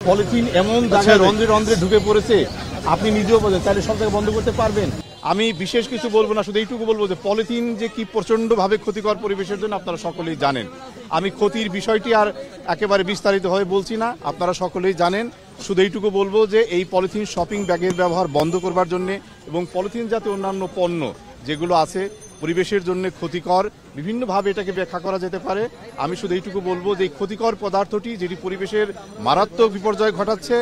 Polythene এমন জায়গায় রন্ধ্রে রন্ধ্রে ঢুকে পড়েছে, আপনি নিজেও বলেন, তাহলে সব জায়গায় বন্ধ করতে পারবেন? আমি বিশেষ কিছু বলবো না, শুধু এইটুকু বলবো যে পলিথিন যে কি প্রচণ্ডভাবে ক্ষতিকর পরিবেশের জন্য আপনারা সকলেই জানেন। আমি ক্ষতির বিষয়টি আর একেবারে বিস্তারিতভাবে বলছি না, আপনারা সকলেই জানেন। শুধু এইটুকু বলবো যে এই পলিথিন শপিং ব্যাগের ব্যবহার বন্ধ করবার জন্যে এবং পলিথিন জাতীয় অন্যান্য পণ্য যেগুলো আছে পরিবেশের জন্য ক্ষতিকর, বিভিন্নভাবে এটাকে ব্যাখ্যা করা যেতে পারে। আমি শুধু এইটুকু বলবো যে এই ক্ষতিকর পদার্থটি যেটি পরিবেশের মারাত্মক বিপর্যয় ঘটাচ্ছে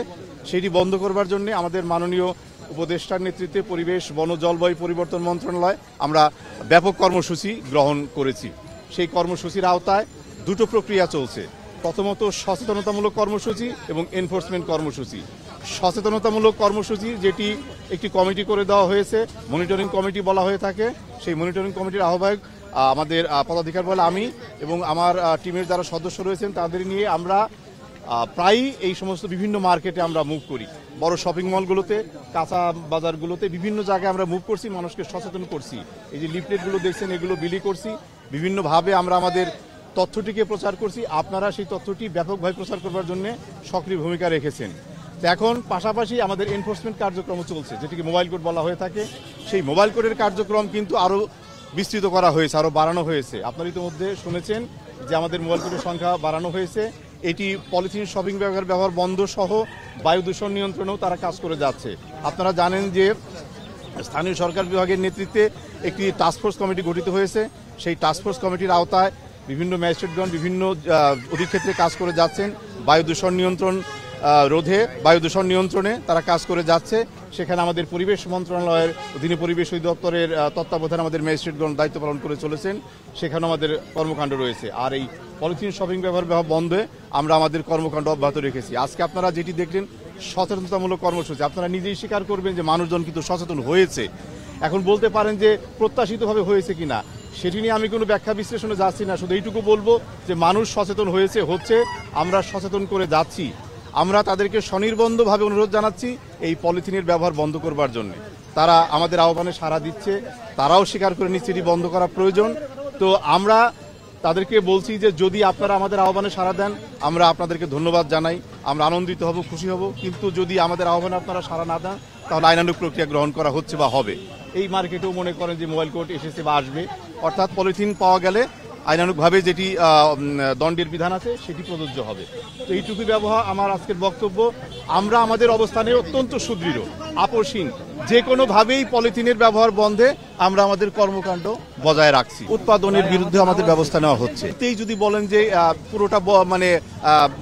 সেটি বন্ধ করবার জন্য আমাদের মাননীয় উপদেষ্টার নেতৃত্বে পরিবেশ বন জলবায়ু পরিবর্তন মন্ত্রণালয় আমরা ব্যাপক কর্মসূচি গ্রহণ করেছি। সেই কর্মসূচির আওতায় দুটো প্রক্রিয়া চলছে। প্রথমত সচেতনতামূলক কর্মসূচি এবং এনফোর্সমেন্ট কর্মসূচি। সচেতনতামূলক কর্মসূচি যেটি একটি কমিটি করে দেওয়া হয়েছে, মনিটরিং কমিটি বলা হয়ে থাকে। সেই মনিটরিং কমিটির আহ্বায়ক আমাদের পদাধিকার বলে আমি এবং আমার টিমের যারা সদস্য রয়েছেন তাদের নিয়ে আমরা প্রায়ই এই সমস্ত বিভিন্ন মার্কেটে আমরা মুভ করি, বড় শপিং মলগুলোতে, কাঁচা বাজারগুলোতে, বিভিন্ন জায়গায় আমরা মুভ করছি, মানুষকে সচেতন করছি। এই যে লিফলেটগুলো দেখছেন এগুলো বিলি করছি, বিভিন্নভাবে আমরা আমাদের তথ্যটিকে প্রচার করছি। আপনারা সেই তথ্যটি ব্যাপকভাবে প্রচার করবার জন্য সক্রিয় ভূমিকা রেখেছেন। তো এখন পাশাপাশি আমাদের এনফোর্সমেন্ট কার্যক্রম চলছে, যেটিকে মোবাইল কোড বলা হয়ে থাকে। সেই মোবাইল কোডের কার্যক্রম কিন্তু আরও বিস্তৃত করা হয়েছে, আরও বাড়ানো হয়েছে। আপনারা ইতিমধ্যে শুনেছেন যে আমাদের মোবাইল কোডের সংখ্যা বাড়ানো হয়েছে। এটি পলিথিন শপিং ব্যাগের ব্যবহার বন্ধ সহ বায়ু দূষণ নিয়ন্ত্রণেও তারা কাজ করে যাচ্ছে। আপনারা জানেন যে স্থানীয় সরকার বিভাগের নেতৃত্বে একটি টাস্কফোর্স কমিটি গঠিত হয়েছে। সেই টাস্কফোর্স কমিটির আওতায় বিভিন্ন ম্যাজিস্ট্রেটগণ বিভিন্ন অধিক্ষেত্রে কাজ করে যাচ্ছেন। বায়ু দূষণ নিয়ন্ত্রণ রোধে, বায়ু দূষণ নিয়ন্ত্রণে তারা কাজ করে যাচ্ছে। সেখানে আমাদের পরিবেশ মন্ত্রণালয়ের অধীনে পরিবেশ অধিদপ্তরের তত্ত্বাবধানে আমাদের ম্যাজিস্ট্রেটগণ দায়িত্ব পালন করে চলেছেন। সেখানে আমাদের কর্মকাণ্ড রয়েছে। আর এই পলিথিন শপিং ব্যবহার বন্ধে আমরা আমাদের কর্মকাণ্ড অব্যাহত রেখেছি। আজকে আপনারা যেটি দেখলেন সচেতনতামূলক কর্মসূচি, আপনারা নিজেই স্বীকার করবেন যে মানুষজন কিন্তু সচেতন হয়েছে। এখন বলতে পারেন যে প্রত্যাশিতভাবে হয়েছে কিনা, সেটি নিয়ে আমি কোনো ব্যাখ্যা বিশ্লেষণে যাচ্ছি না। শুধু এইটুকু বলবো যে মানুষ সচেতন হচ্ছে, আমরা সচেতন করে যাচ্ছি। আমরা তাদেরকে স্বনির্বন্ধভাবে অনুরোধ জানাচ্ছি এই পলিথিনের ব্যবহার বন্ধ করবার জন্য। তারা আমাদের আহ্বানে সাড়া দিচ্ছে, তারাও স্বীকার করে নিচ্ছে এটি বন্ধ করা প্রয়োজন। তো আমরা তাদেরকে বলছি যে যদি আপনারা আমাদের আহ্বানে সাড়া দেন আমরা আপনাদেরকে ধন্যবাদ জানাই, আমরা আনন্দিত হব, খুশি হব। কিন্তু যদি আমাদের আহ্বানে আপনারা সাড়া না দেন তাহলে আইনানুগ প্রক্রিয়া গ্রহণ করা হচ্ছে বা হবে। এই মার্কেটেও মনে করেন যে মোবাইল কোড এসেছে বা আসবে, অর্থাৎ পলিথিন পাওয়া গেলে আইনানুগভাবে যেটি দণ্ডের বিধান আছে সেটি প্রযোজ্য হবে। তো এইটুকু ব্যবহার আমার আজকের বক্তব্য। আমরা আমাদের অবস্থানে অত্যন্ত সুদৃঢ়, আপোষহীন। যে কোনোভাবেই পলিথিনের ব্যবহার বন্ধে আমরা আমাদের কর্মকাণ্ড বজায় রাখছি। উৎপাদনের বিরুদ্ধে আমাদের ব্যবস্থা নেওয়া হচ্ছে। এতেই যদি বলেন যে পুরোটা মানে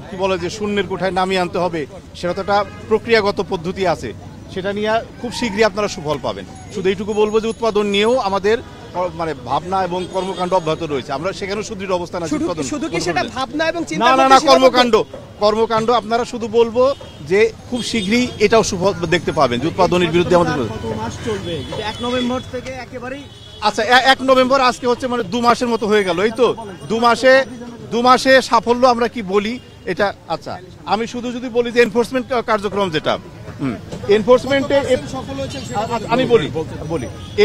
কি বলে যে শূন্যের কোঠায় নামিয়ে আনতে হবে, সেটা তো একটা প্রক্রিয়াগত পদ্ধতি আছে, সেটা নিয়ে খুব শীঘ্রই আপনারা সুফল পাবেন। শুধু এইটুকু বলবো যে উৎপাদন নিয়েও আমাদের মানে ভাবনা এবং কর্মকাণ্ড অব্যাহত রয়েছে। আমরা সেখানে সুদৃঢ় অবস্থান আছে। শুধু কি সেটা ভাবনা এবং চিন্তা? না, কর্মকাণ্ড আপনারা শুধু বলবো যে খুব শীঘ্রই এটাও সুফল দেখতে পাবেন যে উৎপাদনের বিরুদ্ধে আমাদের কত মাস চলবে? 1 নভেম্বর থেকে একেবারেই আচ্ছা 1 নভেম্বর আজকে হচ্ছে মানে 2 মাসের মতো হয়ে গেল। এই তো 2 মাসে সাফল্য আমরা কি বলি এটা। আচ্ছা আমি শুধু যদি বলি যে এনফোর্সমেন্ট কার্যক্রম যেটা এনফোর্সমেন্টে আমি বলি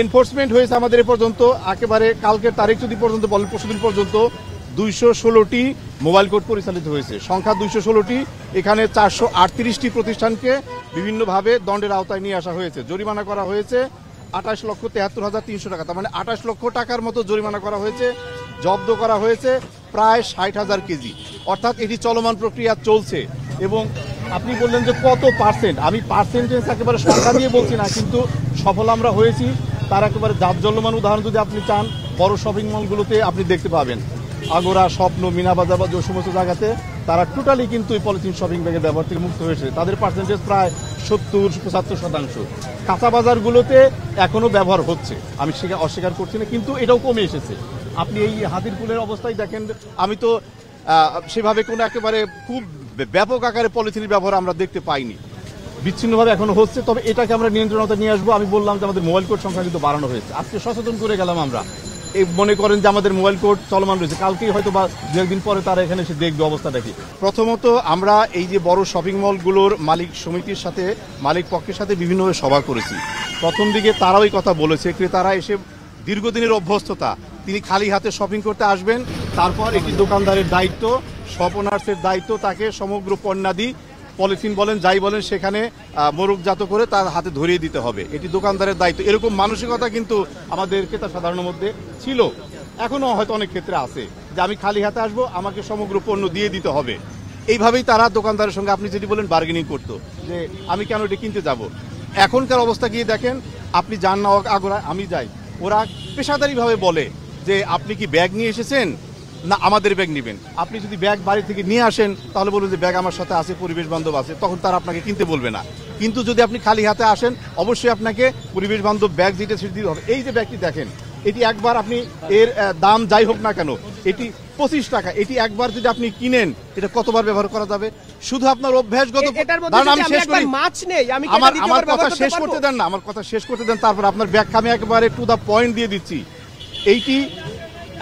এনফোর্সমেন্ট হয়েছে আমাদের এ পর্যন্ত একেবারে কালকের তারিখ যদি পর্যন্ত বলেন, পরশুদিন পর্যন্ত 216টি মোবাইল কোড পরিচালিত হয়েছে। সংখ্যা 216টি। এখানে 438টি প্রতিষ্ঠানকে বিভিন্নভাবে দণ্ডের আওতায় নিয়ে আসা হয়েছে। জরিমানা করা হয়েছে 28,73,300 টাকা, তার মানে 28 লক্ষ টাকার মতো জরিমানা করা হয়েছে। জব্দ করা হয়েছে প্রায় 60,000 কেজি, অর্থাৎ এটি চলমান প্রক্রিয়া চলছে। এবং আপনি বললেন যে কত পার্সেন্ট, আমি পার্সেন্টেজ একেবারে সংখ্যা দিয়ে বলছি না, কিন্তু সফল আমরা হয়েছি তার একেবারে জাঁকজল্যমান উদাহরণ যদি আপনি চান বড় শপিং মলগুলোতে আপনি দেখতে পাবেন। আগোরা, স্বপ্ন, মিনাবাজার বা যে সমস্ত জায়গাতে তারা টোটালি কিন্তু এই পলিথিন শপিং ব্যাগের ব্যবহার থেকে মুক্ত হয়েছে। তাদের পার্সেন্টেজ প্রায় 70-75%। কাঁচা বাজারগুলোতে এখনো ব্যবহার হচ্ছে, আমি অস্বীকার করছি না, কিন্তু এটাও কমে এসেছে। আপনি এই হাতিরপুলের অবস্থায় দেখেন, আমি তো সেভাবে কোনো একেবারে খুব ব্যাপক আকারে পলিথিনের ব্যবহার আমরা দেখতে পাইনি, বিচ্ছিন্নভাবে এখনো হচ্ছে। তবে এটাকে আমরা নিয়ন্ত্রণতা নিয়ে আসবো। আমি বললাম যে আমাদের মোবাইল কোড সংখ্যা কিন্তু বাড়ানো হয়েছে। আজকে সচেতন করে গেলাম আমরা। এই মনে করেন যে আমাদের মোবাইল কোড চলমান রয়েছে, কালকেই হয়তো বা 2-1 দিন পরে তারা এখানে এসে দেখবে অবস্থাটা কি। প্রথমত আমরা এই যে বড় শপিং মলগুলোর মালিক সমিতির সাথে, মালিক পক্ষের সাথে বিভিন্নভাবে সভা করেছি। প্রথম দিকে তারাও এই কথা বলেছে, ক্রেতারা এসে দীর্ঘদিনের অভ্যস্ততা, তিনি খালি হাতে শপিং করতে আসবেন, তারপর এটি দোকানদারের দায়িত্ব, শপ ওনার্সের দায়িত্ব তাকে সমগ্র পণ্যাদি পলিথিন বলেন যাই বলেন সেখানে মোড়কজাত করে তার হাতে ধরিয়ে দিতে হবে, এটি দোকানদারের দায়িত্ব। এরকম মানসিকতা কিন্তু আমাদের ক্রেতা সাধারণের মধ্যে ছিল, এখনো হয়তো অনেক ক্ষেত্রে আছে, যে আমি খালি হাতে আসবো, আমাকে সমগ্র পণ্য দিয়ে দিতে হবে। এইভাবেই তারা দোকানদারের সঙ্গে আপনি যেটি বলেন বার্গেনিং করতো, যে আমি কেন এটা কিনতে যাব। এখনকার অবস্থা গিয়ে দেখেন, আপনি যান না আগোড়া, আমি যাই, ওরা পেশাদারিভাবে বলে যে আপনি কি ব্যাগ নিয়ে এসেছেন না আমাদের ব্যাগ নেবেন। আপনি যদি ব্যাগ বাড়ি থেকে নিয়ে আসেন তাহলে বলবেন যে ব্যাগ আমার সাথে আছে, পরিবেশ বান্ধব আছে, তখন তারা আপনাকে কিনতে বলবে না। কিন্তু যদি আপনি খালি হাতে আসেন, অবশ্যই আপনাকে পরিবেশ বান্ধব ব্যাগ যেটা সেটা দিতে হবে। এই যে ব্যাগটি দেখেন, এটি একবার আপনি এর দাম যাই হোক না কেন, এটি 25 টাকা, এটি একবার যদি আপনি কিনেন, এটা কতবার ব্যবহার করা যাবে? শুধু আপনার অভ্যাসগত। আমি শেষ করি, মাছ নেই, আমি আমার কথা শেষ করতে দেন না, আমার কথা শেষ করতে দেন, তারপর আপনার ব্যাখ্যা আমি একেবারে টু দা পয়েন্ট দিয়ে দিচ্ছি। এইটি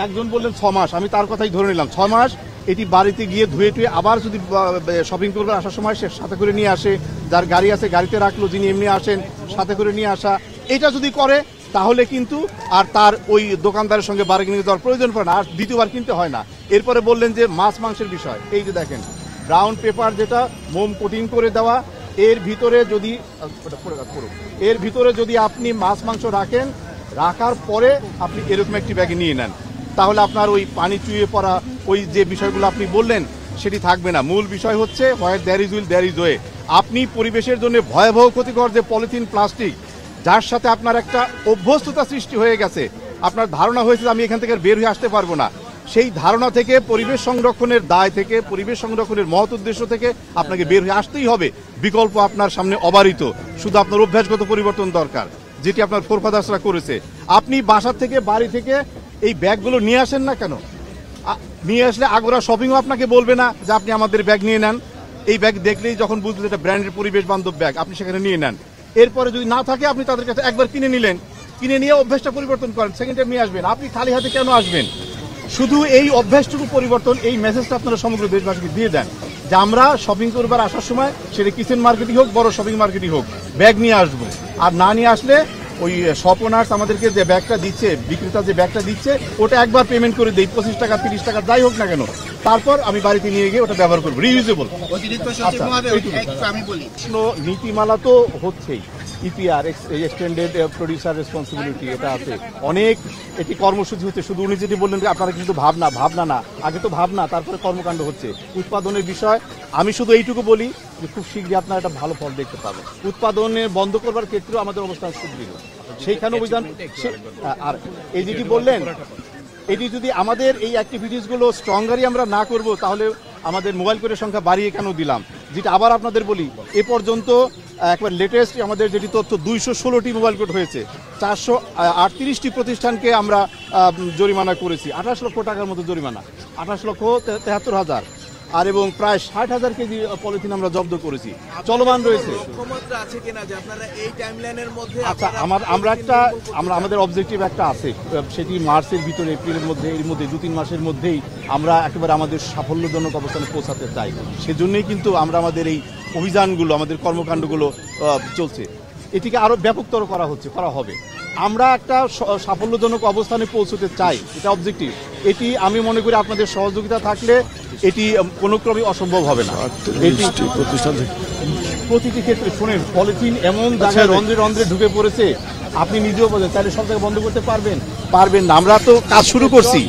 একজন বললেন 6 মাস, আমি তার কথাই ধরে নিলাম 6 মাস। এটি বাড়িতে গিয়ে ধুয়ে টুয়ে আবার যদি শপিং করবে আসার সময় সে সাথে করে নিয়ে আসে, যার গাড়ি আছে গাড়িতে রাখলো, যিনি এমনি আসেন সাথে করে নিয়ে আসা, এটা যদি করে তাহলে কিন্তু আর তার ওই দোকানদারের সঙ্গে বার্গেনিং দেওয়ার প্রয়োজন পড়ে না, আর দ্বিতীয়বার কিনতে হয় না। এরপরে বললেন যে মাছ মাংসের বিষয়, এই যে দেখেন ব্রাউন পেপার যেটা মোম কোটিং করে দেওয়া, এর ভিতরে যদি আপনি মাছ মাংস রাখেন, রাখার পরে আপনি এরকম একটি ব্যাগে নিয়ে নেন, তাহলে আপনার ওই পানি চুইয়ে পড়া ওই যে বিষয়গুলো আপনি বললেন সেটি থাকবে না। মূল বিষয় হচ্ছে where there is will there is way. আপনি পরিবেশের জন্য ভয়াবহ ক্ষতিকর যে পলিথিন প্লাস্টিক, যার সাথে আপনার একটা অভ্যস্ততা সৃষ্টি হয়ে গেছে, আপনার ধারণা হয়েছে আমি এখান থেকে বের হয়ে আসতে পারবো না, সেই ধারণা থেকে, পরিবেশ সংরক্ষণের দায় থেকে, পরিবেশ সংরক্ষণের মহৎ উদ্দেশ্য থেকে আপনাকে বের হয়ে আসতেই হবে। বিকল্প আপনার সামনে অবারিত, শুধু আপনার অভ্যাসগত পরিবর্তন দরকার, যেটি আপনার ফোরফাদার্সরা করেছে। আপনি বাসা থেকে বাড়ি থেকে এই ব্যাগগুলো নিয়ে আসেন না কেন? নিয়ে আসলে আগোরা শপিংও আপনাকে বলবে না যে আপনি আমাদের ব্যাগ নিয়ে নেন। এই ব্যাগ দেখলেই যখন বুঝলেন এটা ব্র্যান্ডের পরিবেশ বান্ধব ব্যাগ, আপনি সেখানে নিয়ে নেন। এরপরে যদি না থাকে, আপনি তাদের কাছে একবার কিনে নিলেন, কিনে নিয়ে অভ্যাসটা পরিবর্তন করেন, সেকেন্ড টাইম নিয়ে আসবেন। আপনি খালি হাতে কেন আসবেন? শুধু এই অভ্যাসটুকু পরিবর্তন, এই মেসেজটা আপনারা সমগ্র দেশবাসীকে দিয়ে দেন যে আমরা শপিং করবার আসার সময়, সেটা কিচেন মার্কেটই হোক, বড় শপিং মার্কেটই হোক, ব্যাগ নিয়ে আসবো। আর না নিয়ে আসলে ওই শপ ওনার্স আমাদেরকে যে ব্যাগটা দিচ্ছে, বিক্রেতা যে ব্যাগটা দিচ্ছে, ওটা একবার পেমেন্ট করে দেই, 25 টাকা 30 টাকা যাই হোক না কেন, তারপর আমি বাড়িতে নিয়ে গিয়ে ওটা ব্যবহার করবো, রিইউজেবল। নীতিমালা তো হচ্ছেই, ইপিআর এক্সটেন্ডেড প্রডিউসার রেসপন্সিবিলিটি, এটা আছে অনেক, এটি কর্মসূচি হচ্ছে। শুধু উনি যেটি বললেন যে আপনারা কিন্তু ভাবনা না, আগে তো ভাবনা, তারপরে কর্মকাণ্ড হচ্ছে। উৎপাদনের বিষয় আমি শুধু এইটুকু বলি যে খুব শীঘ্রই আপনারা একটা ভালো ফল দেখতে পাবেন। উৎপাদনে বন্ধ করবার ক্ষেত্রেও আমাদের অবস্থান সুদৃঢ়, সেইখানে অভিযান। আর এই যেটি বললেন, এটি যদি আমাদের এই অ্যাক্টিভিটিসগুলো স্ট্রঙ্গারই আমরা না করব, তাহলে আমাদের মোবাইল কোডের সংখ্যা বাড়িয়ে কেন দিলাম? যেটা আবার আপনাদের বলি, এ পর্যন্ত একবার লেটেস্ট আমাদের যেটি তথ্য, 216টি মোবাইল কোড হয়েছে, 438টি প্রতিষ্ঠানকে আমরা জরিমানা করেছি, 28 লক্ষ টাকার মতো জরিমানা, 28,73,000, আর এবং প্রায় 60,000 কেজি পলিথিন আমরা জব্দ করেছি, চলমান রয়েছে। আচ্ছা, আমাদের অবজেক্টিভ একটা আছে, সেটি মার্চের ভিতরে, এপ্রিলের মধ্যে, এর মধ্যে 2-3 মাসের মধ্যেই আমরা একেবারে আমাদের সাফল্যজনক অবস্থানে পৌঁছাতে চাই। সেজন্যই কিন্তু আমরা আমাদের এই অভিযানগুলো, আমাদের কর্মকাণ্ডগুলো চলছে, এটিকে আরো ব্যাপকতর করা হবে। আমরা একটা সাফল্যজনক অবস্থানে পৌঁছতে চাই, এটা অবজেক্টিভ। এটি আমি মনে করি আপনাদের সহযোগিতা থাকলে এটি কোনো ক্রমেই অসম্ভব হবে না। প্রতিটি ক্ষেত্রে শুনেন, পলিথিন এমন জায়গায় রন্ধ্রে রন্ধ্রে ঢুকে পড়েছে, আপনি নিজেও বলেন, তাহলে সব জায়গায় বন্ধ করতে পারবেন না। আমরা তো কাজ শুরু করছি।